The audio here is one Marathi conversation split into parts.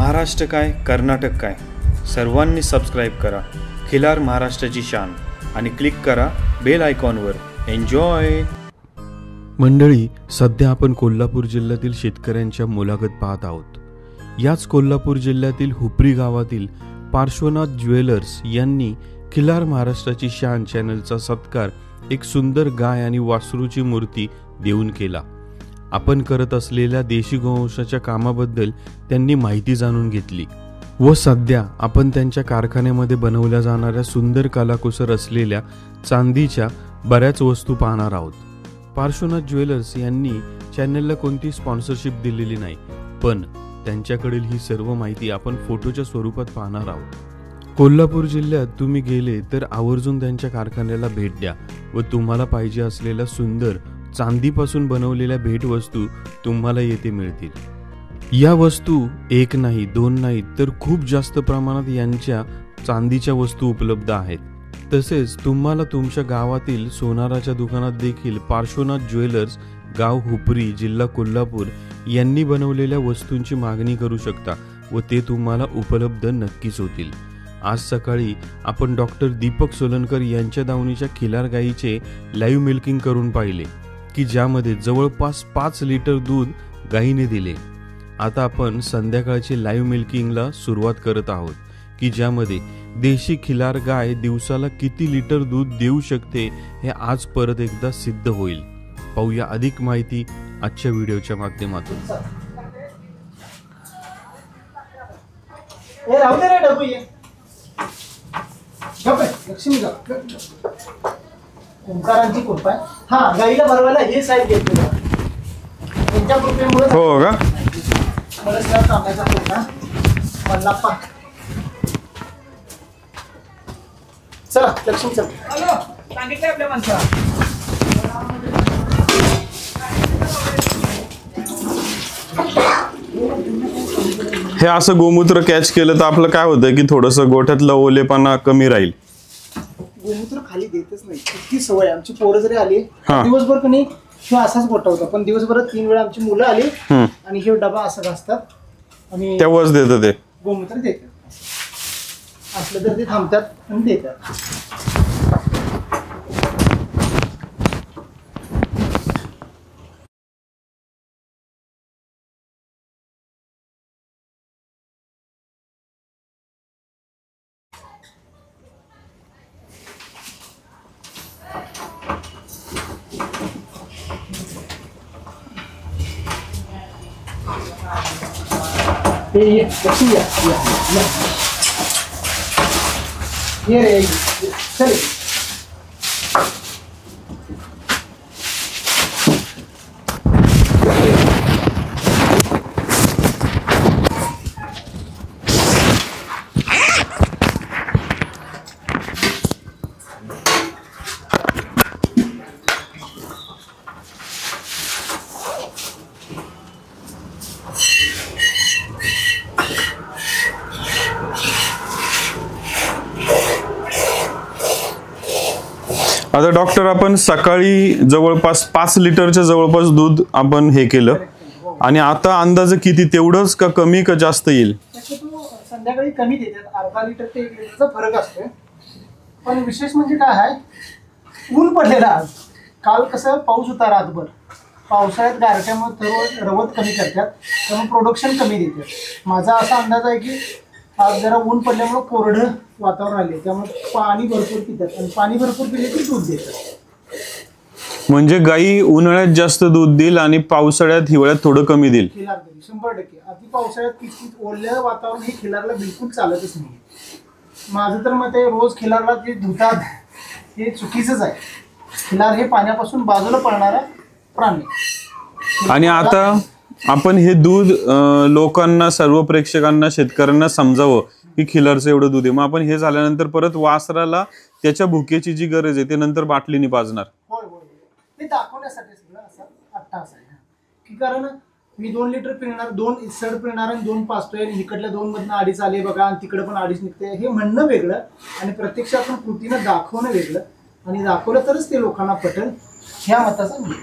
महाराष्ट्र काय कर्नाटक काय सर्वांनी सबस्क्राईब करा खिलार महाराष्ट्राची शान आणि क्लिक करा बेल आयकॉनवर. एन्जॉय. मंडळी, सध्या आपण कोल्हापूर जिल्ह्यातील शेतकऱ्यांच्या मुलाखत पाहत आहोत. याच कोल्हापूर जिल्ह्यातील हुपरी गावातील पार्श्वनाथ ज्वेलर्स यांनी खिलार महाराष्ट्राची शान चॅनलचा सत्कार एक सुंदर गाय आणि वासरूची मूर्ती देऊन केला. आपण करत असलेल्या देशी गोवंशाच्या कामाबद्दल त्यांनी माहिती जाणून घेतली व सध्या आपण त्यांच्या कारखान्यामध्ये बनवल्या जाणाऱ्या सुंदर कलाकुसर असलेल्या चांदीच्या बऱ्याच वस्तू पाहणार आहोत. पार्श्वनाथ ज्वेलर्स यांनी चॅनलला कोणती स्पॉन्सरशिप दिलेली नाही, पण त्यांच्याकडील ही सर्व माहिती आपण फोटोच्या स्वरूपात पाहणार आहोत. कोल्हापूर जिल्ह्यात तुम्ही गेले तर आवर्जून त्यांच्या कारखान्याला भेट द्या व तुम्हाला पाहिजे असलेल्या सुंदर चांदीपासून बनवलेल्या भेटवस्तू तुम्हाला येथे मिळतील. या वस्तू एक नाही, दोन नाही तर खूप जास्त प्रमाणात यांच्या चांदीच्या वस्तू उपलब्ध आहेत. तसेच तुम्हाला तुमच्या गावातील सोनाराच्या दुकानात देखील पार्श्वनाथ ज्वेलर्स, गाव हुपरी, जिल्हा कोल्हापूर यांनी बनवलेल्या वस्तूंची मागणी करू शकता व ते तुम्हाला उपलब्ध नक्कीच होतील. आज सकाळी आपण डॉक्टर दीपक सोलनकर यांच्या दावणीच्या खिलार गायीचे लाईव्ह मिल्किंग करून पाहिले की ज्यामध्ये जवळपास 5 लिटर दूध गायीने दिले. आता आपण संध्याकाळची लाईव्ह मिल्किंगला सुरुवात करत आहोत की ज्यामध्ये देशी खिलार गाय दिवसाला किती लिटर दूध देऊ शकते हे आज परत एकदा सिद्ध होईल. पाहूया अधिक माहिती आजच्या व्हिडिओच्या माध्यमातून. ओंकारांची कृपा आहे. हा, गाईला भरवायला हे साईड घेतलं त्यांच्या कृपेमुळे. हो का? मला सर कामाचा होता मल्लाप्पा. चला लक्ष्मी, चल. सांगितलं आपल्या माणसाला. हे असं गोमूत्र कॅच केलं तर आपलं काय होतं की थोडंसं गोठ्यातलं ओलेपणा कमी राहील. गोमूत्र खाली देतच नाही, इतकी सवय. आमची पोरं जरी आली दिवसभर कणी हे असाच गोठा होता, पण दिवसभरात 3 वेळा आमची मुलं आली आणि हे डबा असा घासतात आणि तेव्हाच देतं ते गोमूत्र देतात. असलं तर ते थांबतात आणि देतात. ये रे चल. आता डॉक्टर, आपण सकाळी जवळपास 5 लिटरच्या जवळपास दूध आपण हे केलं आणि आता अंदाजे किती, तेवढंच का कमी का जास्त येईल? संध्याकाळी कमी देतात, अर्धा लिटर ते 1 लिटरचा फरक असतो. पण विशेष म्हणजे काय आहे, ऊन पडलेला आज. काल कसं पाऊस होता रातभर, पावसाळ्यात गारठ्यामुळे रवत कमी करतात त्यामुळे प्रोडक्शन कमी देतात. माझा असा अंदाज आहे की आज जरा ऊन पडल्यामुळे कोरडं वातावरण आले त्यामुळे पाणी भरपूर पितात आणि पाणी भरपूर पिले की दूध देतात. म्हणजे गाई उन्हाळ्यात जास्त दूध देईल आणि पावसाळ्यात हिवाळ्यात थोडं कमी देईल. खिलार देईल 100%. अति पावसाळ्यात किती ओल्या वातावरण हे खिलारला बिलकुल चालतच नाही. माझं तर मत आहे, रोज खिलारला जे धुतात हे चुकीचंच आहे. खिलार हे पाण्यापासून बाजूला पडणारा प्राणी. आणि आता आपण हे दूध लोकांना, सर्व प्रेक्षकांना, शेतकऱ्यांना समजावं की खिलारचं एवढं दूध आहे. मग आपण हे झाल्यानंतर परत वासराला त्याच्या भुकेची जी गरज आहे ते नंतर बाटलीने पाजणार. होय होय, ते दाखवण्यासाठी सगळं असा अट्टास आहे की कारण मी 2 लिटर पिणार, 2 इसड पिणार आणि 2 पाजतोय आणि इकडल्या 2 मधनं 2.5 आले बघा आणि तिकडे पण 2.5 निघते. हे म्हणणं वेगळं आणि प्रत्यक्ष आपण कृतीनं दाखवणं वेगळं. आणि दाखवलं तरच ते लोकांना पटेल ह्या मताचा मी.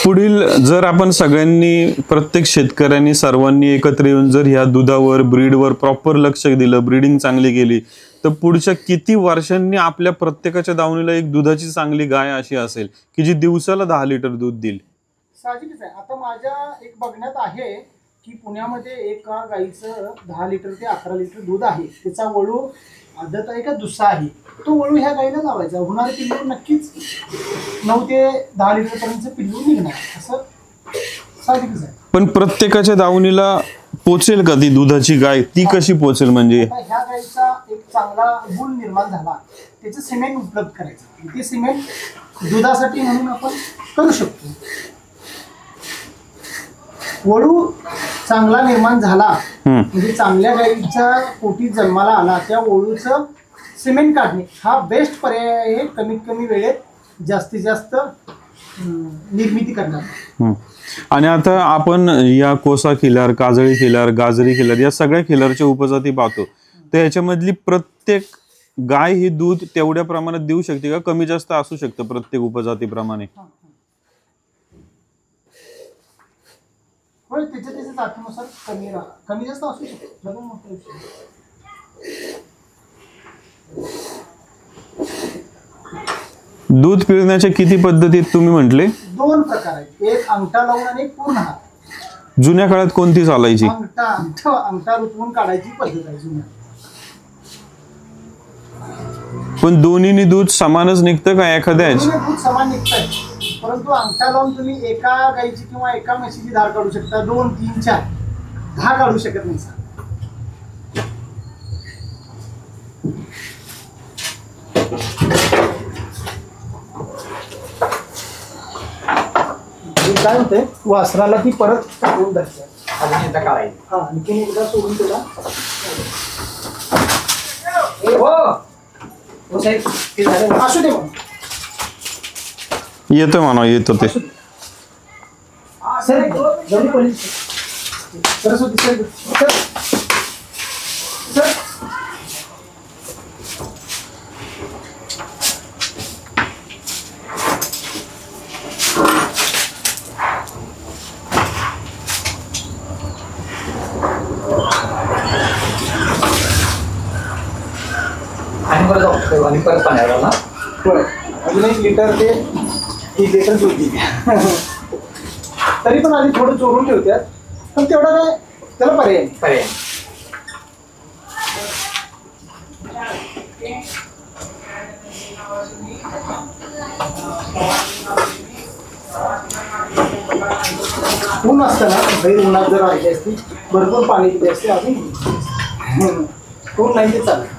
पुढील जर आपण सगळ्यांनी प्रत्येक शेतकऱ्यांनी सर्वांनी एकत्र येऊन जर ह्या दुधावर ब्रीडवर प्रॉपर लक्ष दिलं, ब्रीडिंग चांगली केली, तर पुढच्या किती वर्षांनी आपल्या प्रत्येकाच्या दावणीला एक दुधाची चांगली गाय अशी असेल की जी दिवसाला 10 लिटर दूध देईल. साहजिकच आहे. आता माझ्या एक बघण्यात आहे की पुण्यामध्ये एका गाईचं 10 लिटर ते 11 लिटर दूध आहे. त्याचा वळू आदत आहे का दुसरा आहे, तो वळू ह्या गाईला लावायचा. होणारे पिल्लू नक्कीच 9 ते 10 लिटर पर्यंत पिल्लू निघणार, असं साहजिकच आहे. पण प्रत्येकाच्या दावणीला पोचेल का ती दुधाची गाय? ती कशी पोचेल? म्हणजे ह्या गाईचा एक चांगला गुण निर्माण झाला, त्याचं सिमेंट उपलब्ध करायचं. ते सिमेंट दुधासाठी म्हणून आपण करू शकतो. वळू चांगला निर्माण झाला म्हणजे चांगल्या गाईच्या पोटी जन्माला आला, त्या वळूचं सिमेंट काढणे हा बेस्ट पर्याय आहे. कमीत कमी वेळेत जास्तीत जास्त निर्मिती करणार. आणि आता आपण या कोसा खिलार, काजळी खिलार, गाजरी खिलार या सगळ्या खिलारच्या उपजाती पाहतो, तर याच्यामधली प्रत्येक गाय ही दूध तेवढ्या प्रमाणात देऊ शकते का? कमी जास्त असू शकतं प्रत्येक उपजातीप्रमाणे? होय, त्याच्या जातीनुसार कमी जास्त असू शकतो. दूध पिळण्याच्या किती पद्धतीत तुम्ही म्हटले? 2 प्रकार आहेत, एक अंगठा लावून आणि एक पूर्ण हात. जुन्या काळात कोणती चालायची? अंगठा रुतवून काढायची पद्धत आहे जुन्या. पण दोन्हीनी दूध समानच निघतं का एखाद्या? दूध समान निघतंय, परंतु अंगठा लावून तुम्ही एका गाईची किंवा एका म्हशीची धार काढू शकता. 2, 3, 4 10 काढू शकत नाही सर. काय होतंय, वासराला ती परत काढून धरते. आणखी एकदा सोडून तुला असू दे. येतं म्हणा, येतो ते. सर जरी पोलीस सरस्वती सर सर आणि परत पाण्याला ना होय, अजून 1 लिटर ते 1 लिटर दूध देते. तरी पण आधी थोडं चोरून ठेवतात, पण तेवढा काय त्याला पर्याय नाही. ऊन असतं ना, बाहेर उन्हात जर राहिली असती, भरपूर पाणी पिली असते, अजून ऊन नाही ते चालेल.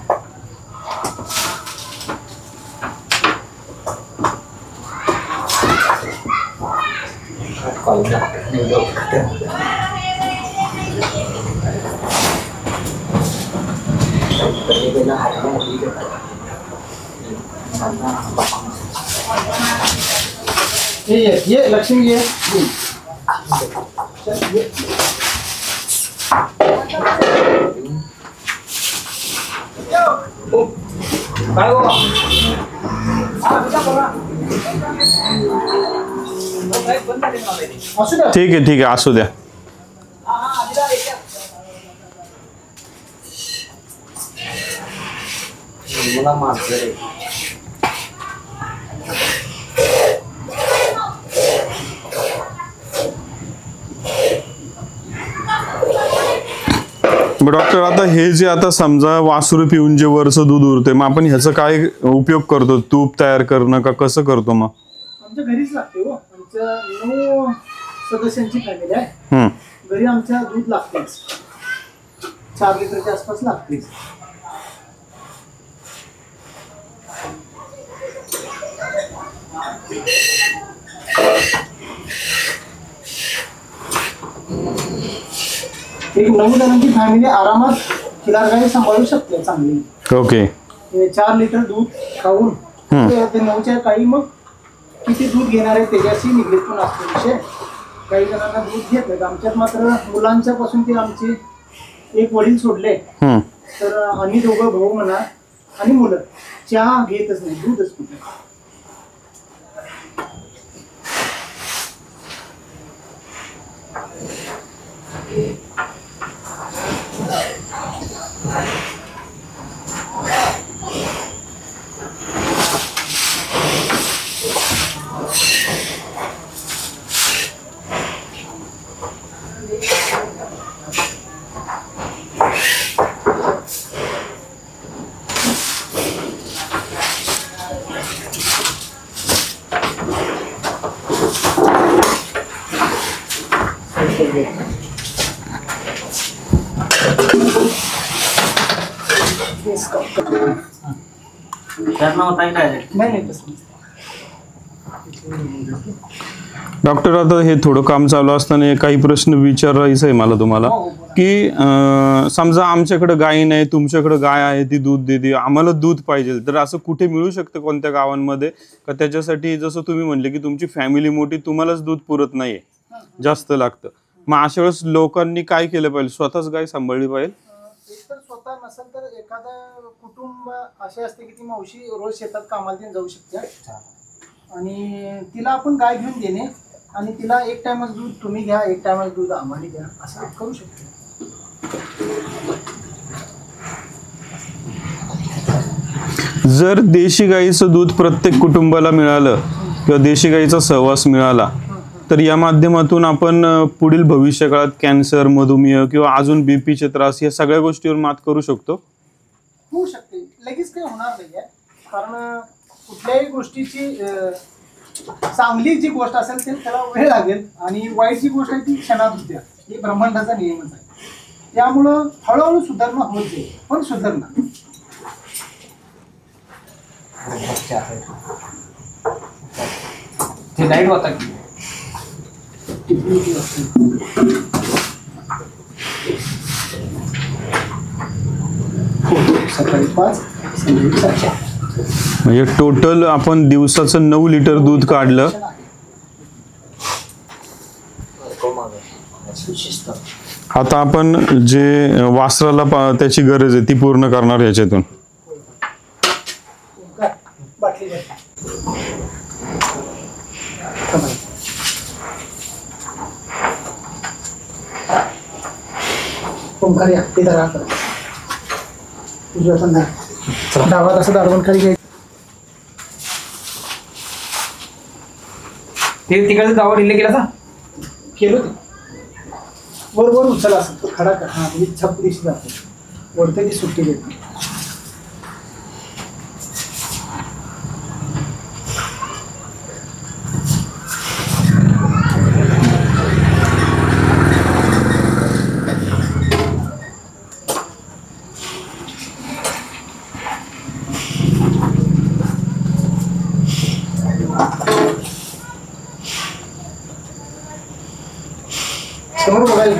ये लक्ष्मी ये काय हो ठीक आहे, ठीक आहे, असू द्या. मला मारतोय. डॉक्टर, आता हे जे आता समजा वासरू पिऊन जे वरचं दूध उरते, मग आपण ह्याचा काय उपयोग करतो? तूप तयार करणं का कसं करतो? मग आमच्या घरीच लागते हो. आमच्या 9 सदस्यांची फॅमिली आहे. घरी आमच्या दूध लागतेच, 4 लिटरच्या आसपास लागतेच. एक 9 जणांची फॅमिली आरामात खिलार गाई सांभाळू शकते चांगली. ओके. 4 लिटर दूध खाऊन ते 9च्या काही मग किती दूध घेणार आहे त्याच्याशी निगडीत पण असतो विषय. काही जणांना दूध घेतात. आमच्यात मात्र मुलांच्या पासून ते आमचे एक वडील सोडले, तर आम्ही 2 भाऊ म्हणा आणि मुलं चहा घेतच नाही, दूधच पितात. त्यात नव्हता डायरेक्ट. नाही तसं डॉक्टर, आता हे थोडं काम चालू असताना काही प्रश्न विचारायचं आहे मला तुम्हाला, की समजा आमच्याकडे गाय नाही, तुमच्याकडे गाय आहे, ती दूध देते, आम्हाला दूध पाहिजे, तर असं कुठे मिळू शकतं कोणत्या गावांमध्ये का? त्याच्यासाठी जसं तुम्ही म्हणले की तुमची फॅमिली मोठी, तुम्हालाच दूध पुरत नाहीये, जास्त लागतं, मग अशा वेळेस लोकांनी काय केलं पाहिजे? स्वतःच गाय सांभाळली पाहिजे? एक तर स्वतः नसेल तर एखादं कुटुंब असे असते की ती मावशी रोज शेतात कामाला देऊन जाऊ शकते आणि तिला आपण गाय घेऊन देणे आणि तिला एक टायमच दूध तुम्ही घ्या, एक टायमच दूध आम्हाला द्या, असं करू शकतो. जर देशी गाईचं दूध प्रत्येक कुटुंबाला मिळालं किंवा देशी गाईचा सहवास मिळाला तर या माध्यमातून आपण पुढील भविष्य काळात कॅन्सर, मधुमेह किंवा अजून बीपीचे त्रास या सगळ्या गोष्टीवर मात करू शकतो. होऊ शकते, लगेच काही होणार नाही आहे, कारण कुठल्याही गोष्टीची चांगली जी गोष्ट असेल ते त्याला वेळ लागेल आणि वाईट जी गोष्ट आहे ती क्षणात होते. हे ब्रह्मांडाचा नियमच आहे. त्यामुळं हळूहळू सुधारणा होत जाईल, पण सुधारणा. ते लाईट होता की सकाळी 5 संध्याकाळी 7. म्हणजे टोटल आपण दिवसाचं 9 लिटर दूध काढलं. आता आपण जे वासराला त्याची गरज आहे ती पूर्ण करणार याच्यातून. बाटली ओंकार या ते धरा कर तुझ्या पण डावा तसं दारवण खाली घ्यायचं. ते तिकडे गावावर रिले केला का? केलं ते वर वर उचल असं तो खडा कर. हा म्हणजे छप दिशी जातो वरते ती सुट्टी देते. समोर बघायला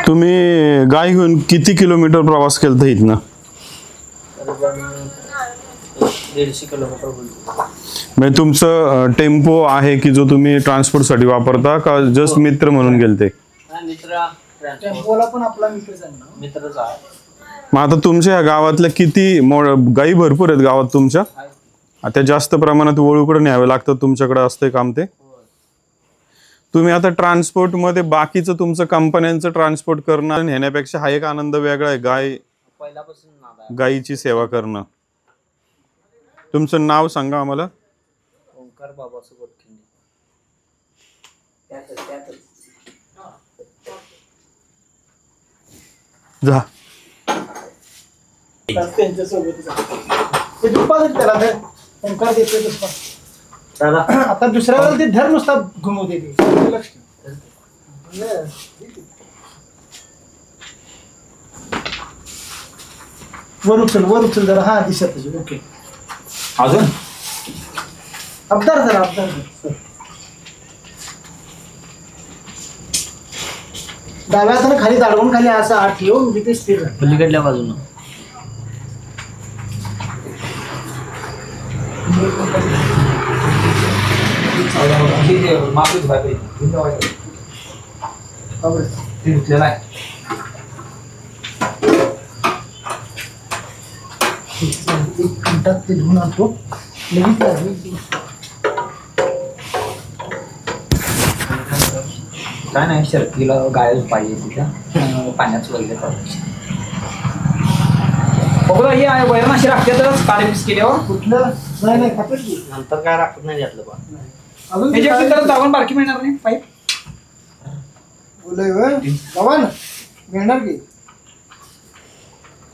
तुम्ही गाय घेऊन किती किलोमीटर प्रवास केलता इथनं? 150 किलोमीटर होईल. म्हणजे तुमचं टेम्पो आहे की जो तुम्ही ट्रान्सपोर्टसाठी वापरता का जस्ट मित्र म्हणून गेलते? टेम्पोला पण आपला मित्रच आहे ना. मित्रच आहे. मग आता तुमच्या ह्या गावातल्या किती गायी भरपूर आहेत गावात तुमच्या? त्या जास्त प्रमाणात वळूकडे न्यावे लागतात, तुमच्याकडे असते काम ते? तुम्ही आता ट्रान्सपोर्ट मध्ये बाकीचं तुमचं कंपन्यांचं ट्रान्सपोर्ट करणं नेण्यापेक्षा हा एक आनंद वेगळा आहे, पहिल्यापासून गायीची सेवा करणं. तुमचं नाव सांगा आम्हाला. ओंकार बाबासो गोटखिंडी. जा त्यांच्यासोबतच ते दुप्पा त्याला धर ओंकार देतोय दुप्पा. दादा आता दुसऱ्या वेळेला ते धर नुसता घुमवू देते. लक्ष ठेव. वर उचल जरा. हा दिसत तुझी. ओके अजून अबदार जरा अबदार धर. डाव्या हाताने खाली दाडवून खाली असं आत ठेव म्हणजे ते स्थिर राहतं. पलीकडल्या बाजूनं माफी धुतलेला आहे. एक मिनिटात ते धुवून आणतो लगेच. काय नाही, शर्तीला गायच पाहिजे तिथं पाण्यात वगैरे करायची. बघा हे आहे वैरण अशी राखत्यातच काळे पीस केल्यावर. कुठलं नाही नाही खातात की नंतर काय राखत नाही त्यातलं बा. अजून त्याच्यापेक्षा त्याला दावण बारकी मिळणार नाही पाईप. बोलय होय बाबा ना मिळणार की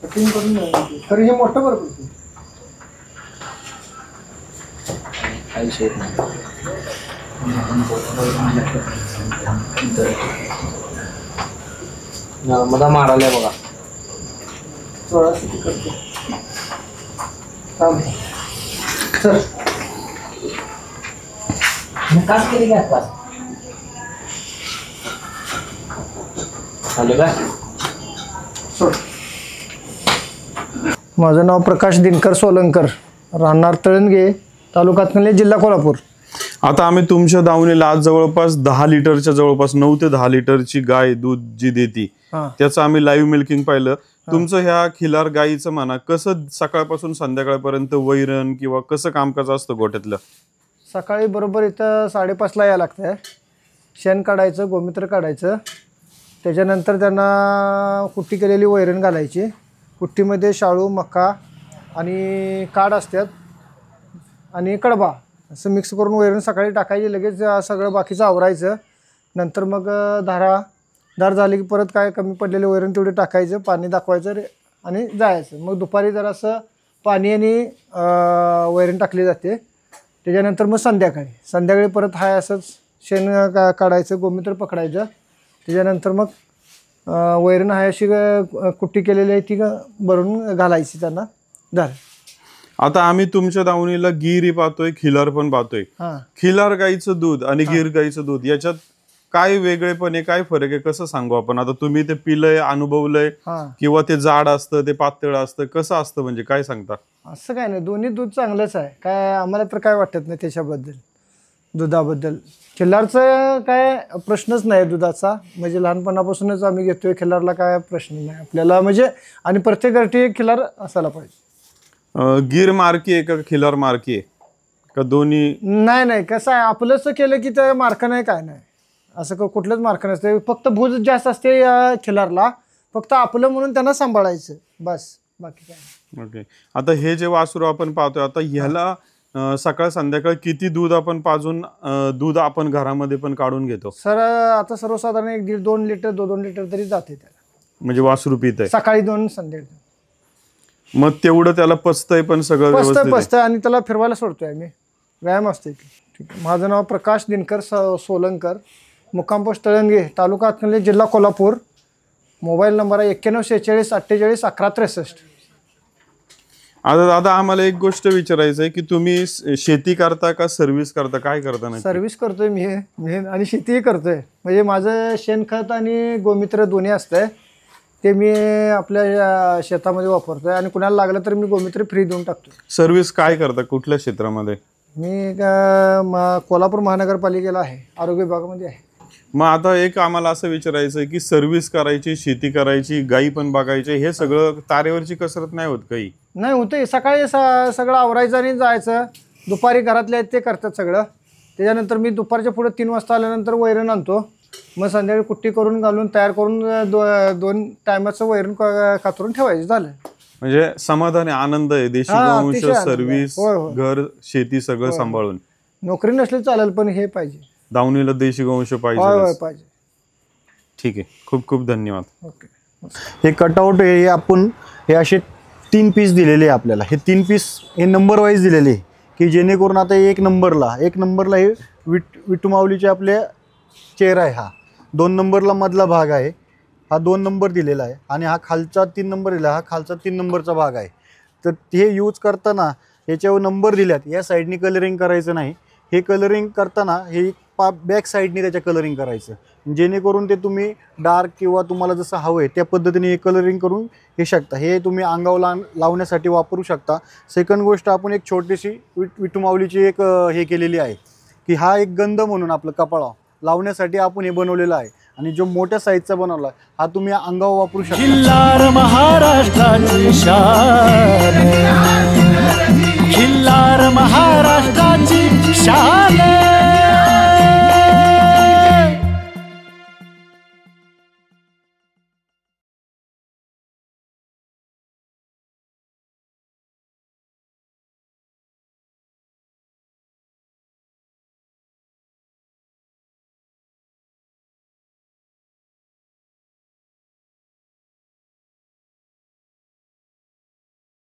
कटिंग करून मिळणार की. खरं हे मोठं बरं पडतं. काही विषय नाही. नर्मदा मारायला बघा 16 करतो. थांब सर कास केली काय कास आले काय. सोड. माझं नाव प्रकाश दिनकर सोलंकर, राहणार तळणगे, तालुका हातकणंगले, जिल्हा कोल्हापूर. आता आम्ही तुमच्या दावणीला आज जवळपास 10 लिटरच्या जवळपास 9 ते 10 लिटरची गाय दूध जी देती हा. त्याचं आम्ही लाईव्ह मिल्किंग पाहिलं. तुमचं ह्या खिलार गाईचं म्हणा कसं सकाळपासून संध्याकाळपर्यंत वैरण किंवा कसं कामकाज असतं गोठ्यातलं? सकाळी बरोबर इथं 5:30ला यायला लागतं. शेण काढायचं, गोमूत्र काढायचं, त्याच्यानंतर त्यांना कुट्टी केलेली वैरण घालायची. कुट्टीमध्ये शाळू, मका आणि काड असतात आणि कडबा असं मिक्स करून वैरण सकाळी टाकायची. लगेच सगळं बाकीचं आवरायचं. नंतर मग धार झाली की परत काय कमी पडलेले वैरण तेवढे टाकायचं, पाणी दाखवायचं आणि जायचं. मग दुपारी जरासं पाणी आणि वैरण टाकली जाते. त्याच्यानंतर मग संध्याकाळी परत हाय असंच शेण काढायचं, गोमूत्र पकडायचं. त्याच्यानंतर मग वैरण हाय अशी कुट्टी केलेली आहे ती भरून घालायची त्यांना. झालं. आता आम्ही तुमच्या दावणीला गिरी पाहतोय, खिलार पण पाहतोय. हां. खिलार गाईचं दूध आणि गिर गाईचं दूध याच्यात काय वेगळेपण आहे, काय फरक आहे, कसं सांगू आपण? आता तुम्ही ते पिलंय, अनुभवलंय हां. किंवा ते जाड असतं, ते पातळ असतं, कसं असतं म्हणजे काय सांगता? असं काय नाही, दोन्ही दूध चांगलंच आहे. काय आम्हाला तर काय वाटत नाही त्याच्याबद्दल, दुधाबद्दल. खिल्लारचं काय प्रश्नच नाही दुधाचा. म्हणजे लहानपणापासूनच आम्ही घेतोय खिल्लारला, काय प्रश्न नाही आपल्याला. म्हणजे आणि प्रत्येक घरटी खिल्लार असायला पाहिजे. गिर मार्की आहे का खिलार मार्की आहे का दोन्ही? नाही कसं आहे, आपलंच केलं की ते मार्क नाही, काय नाही असं कुठलंच मार्क नसते. फक्त भूज जास्त असते खिलारला, फक्त आपलं म्हणून त्यांना सांभाळायचं बस, बाकी काय. ओके. आता हे जे वासरू आपण पाहतोय, आता ह्याला सकाळ संध्याकाळ किती दूध आपण पाजून दूध आपण घरामध्ये पण काढून घेतो? सर आता सर्वसाधारण 1-1.5-2 लिटर 2 लिटर तरी जाते त्याला. म्हणजे वासरू पित आहे सकाळी 2 संध्याकाळी. मग तेवढं त्याला पचतंय पण सगळं व्यवस्थित पचतंय आणि त्याला फिरवायला सोडतोय आम्ही. व्यायाम असते. ठीक आहे. माझं नाव प्रकाश दिनकर सोलंकर, मुक्काम पोस्ट तळणगे, तालुका हातकणंगले, जिल्हा कोल्हापूर. मोबाईल नंबर आहे 9146 48 11 63. आता दादा आम्हाला एक गोष्ट विचारायचं आहे की तुम्ही शेती करता का सर्व्हिस करता, काय करता? नाही सर्व्हिस करतोय मी आणि शेतीही करतोय. म्हणजे माझं शेणखत आणि गोमित्र दोन्ही असतंय, ते मी आपल्या शेतामध्ये वापरतोय. आणि कुणाला लागलं तर मी गोमित्र फ्री देऊन टाकतो. सर्व्हिस काय करता, कुठल्या क्षेत्रामध्ये? मी कोल्हापूर महानगरपालिकेला आहे, आरोग्य विभागामध्ये आहे. मग आता एक आम्हाला असं विचारायचं आहे की सर्व्हिस करायची, शेती करायची, गाई पण बघायची, हे सगळं तारेवरची कसरत नाही होत काही? नाही होते. सकाळी सगळं आवरायचं आणि जायचं. दुपारी घरातले आहेत ते करतात सगळं. त्याच्यानंतर मी दुपारच्या पुढे 3 वाजता आल्यानंतर वैरण आणतो. मग संध्याकाळी कुट्टी करून घालून तयार करून 2 टायमाचं वैरण कातरून ठेवायचं. झालं. म्हणजे समाधान आहे, आनंद आहे. देशी गोवंश, सर्व्हिस, घर, शेती सगळं सांभाळून. नोकरी नसली चालेल पण हे पाहिजे, दावणीला देशी गोवंश पाहिजे. पाहिजे. ठीक आहे, खूप खूप धन्यवाद. ओके. हे कटआउट हे आपण हे असे 3 पीस दिलेले आहे आपल्याला. हे 3 पीस हे नंबर वाईज दिलेले आहे की जेणेकरून आता 1 नंबरला हे विठुमाऊलीचे आपले चेहरा आहे. हा 2 नंबरला मधला भाग आहे, हा 2 नंबर दिलेला आहे. आणि हा खालचा 3 नंबर दिला, हा खालचा 3 नंबरचा भाग आहे. तर हे यूज करताना याच्यावर नंबर दिल्यात, या साईडनी कलरिंग करायचं नाही. हे कलरिंग करताना हे बॅक साईडनी त्याच्या कलरिंग करायचं, जेणेकरून ते तुम्ही डार्क किंवा तुम्हाला जसं हवं आहे त्या पद्धतीने हे कलरिंग करून हे शकता. हे तुम्ही अंगावर लावण्यासाठी वापरू शकता. सेकंड गोष्ट, आपण एक छोटीशी विठुमाऊलीची एक हे केलेली आहे की हा एक गंध म्हणून आपलं कपाळा लावण्यासाठी आपण हे बनवलेलं आहे. आणि जो मोठ्या साईजचा बनवला हा तुम्ही अंगावर वापरू शकता. खिल्लार महाराष्ट्राची शान, खिल्लार महाराष्ट्राची शान.